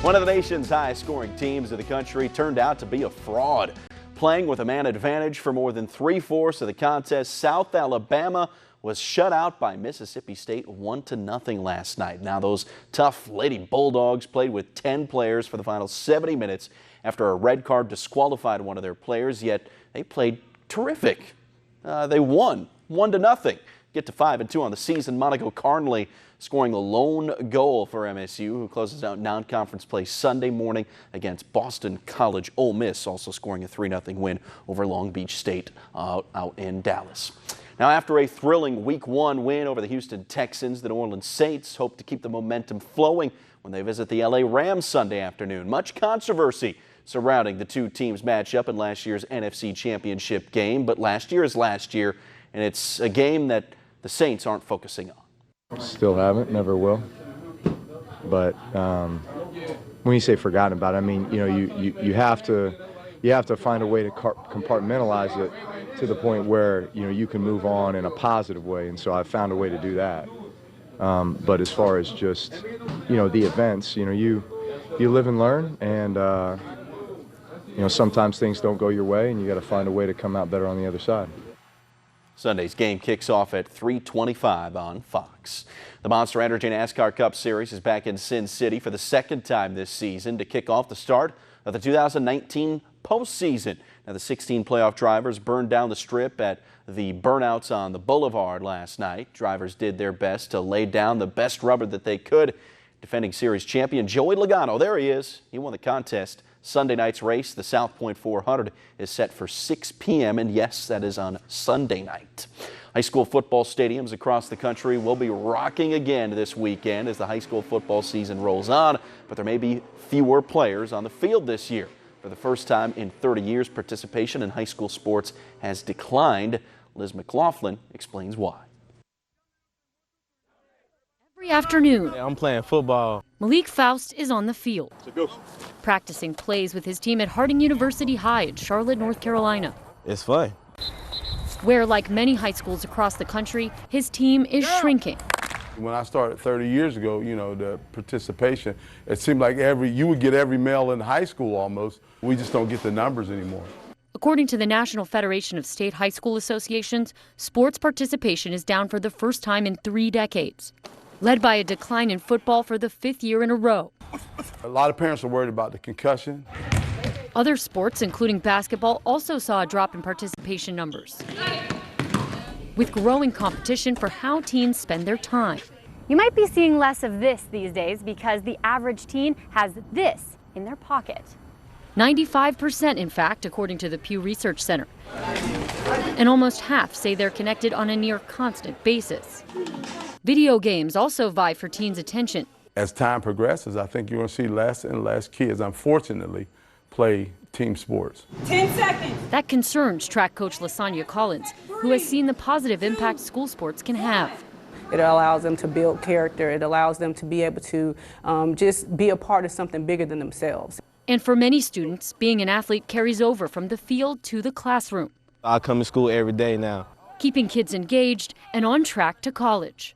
One of the nation's highest scoring teams in the country turned out to be a fraud. Playing with a man advantage for more than 3/4 of the contest, South Alabama was shut out by Mississippi State 1-0 last night. Now those tough Lady Bulldogs played with 10 players for the final 70 minutes after a red card disqualified one of their players, yet they played terrific. They won 1-0. Get to 5-2 on the season. Monaco Carnley scoring the lone goal for MSU, who closes out non-conference play Sunday morning against Boston College. Ole Miss also scoring a 3-0 win over Long Beach State out in Dallas. Now, after a thrilling Week 1 win over the Houston Texans, the New Orleans Saints hope to keep the momentum flowing when they visit the LA Rams Sunday afternoon. Much controversy surrounding the two teams' matchup in last year's NFC Championship game, but last year is last year, and it's a game that the Saints aren't focusing on. Still haven't, never will. But when you say forgotten about it, I mean, you know, you have to find a way to compartmentalize it to the point where, you know, you can move on in a positive way. And so I've found a way to do that. But as far as just, you know, the events, you know, you live and learn, and you know, sometimes things don't go your way, and you got to find a way to come out better on the other side. Sunday's game kicks off at 3:25 on Fox. The Monster Energy NASCAR Cup Series is back in Sin City for the second time this season to kick off the start of the 2019 postseason. Now, the 16 playoff drivers burned down the strip at the burnouts on the boulevard last night. Drivers did their best to lay down the best rubber that they could. Defending series champion Joey Logano, there he is. He won the contest. Sunday night's race, the South Point 400, is set for 6 p.m. and yes, that is on Sunday night. High school football stadiums across the country will be rocking again this weekend as the high school football season rolls on, but there may be fewer players on the field this year. For the first time in 30 years, participation in high school sports has declined. Liz McLaughlin explains why. Every afternoon, I'm playing football. Malik Faust is on the field, practicing plays with his team at Harding University High in Charlotte, North Carolina. It's fun. Where, like many high schools across the country, his team is shrinking. When I started 30 years ago, you know, the participation, it seemed like you would get every male in high school almost. We just don't get the numbers anymore. According to the National Federation of State High School Associations, sports participation is down for the first time in 3 decades, led by a decline in football for the 5th year in a row. A lot of parents are worried about the concussion. Other sports, including basketball, also saw a drop in participation numbers, with growing competition for how teens spend their time. You might be seeing less of this these days because the average teen has this in their pocket. 95%, in fact, according to the Pew Research Center. And almost half say they're connected on a near constant basis. Video games also vie for teens' attention. As time progresses, I think you're going to see less and less kids, unfortunately, play team sports. 10 seconds. That concerns track coach Lasagna Collins, who has seen the positive impact school sports can have. It allows them to build character. It allows them to be able to just be a part of something bigger than themselves. And for many students, being an athlete carries over from the field to the classroom, I come to school every day now. keeping kids engaged and on track to college.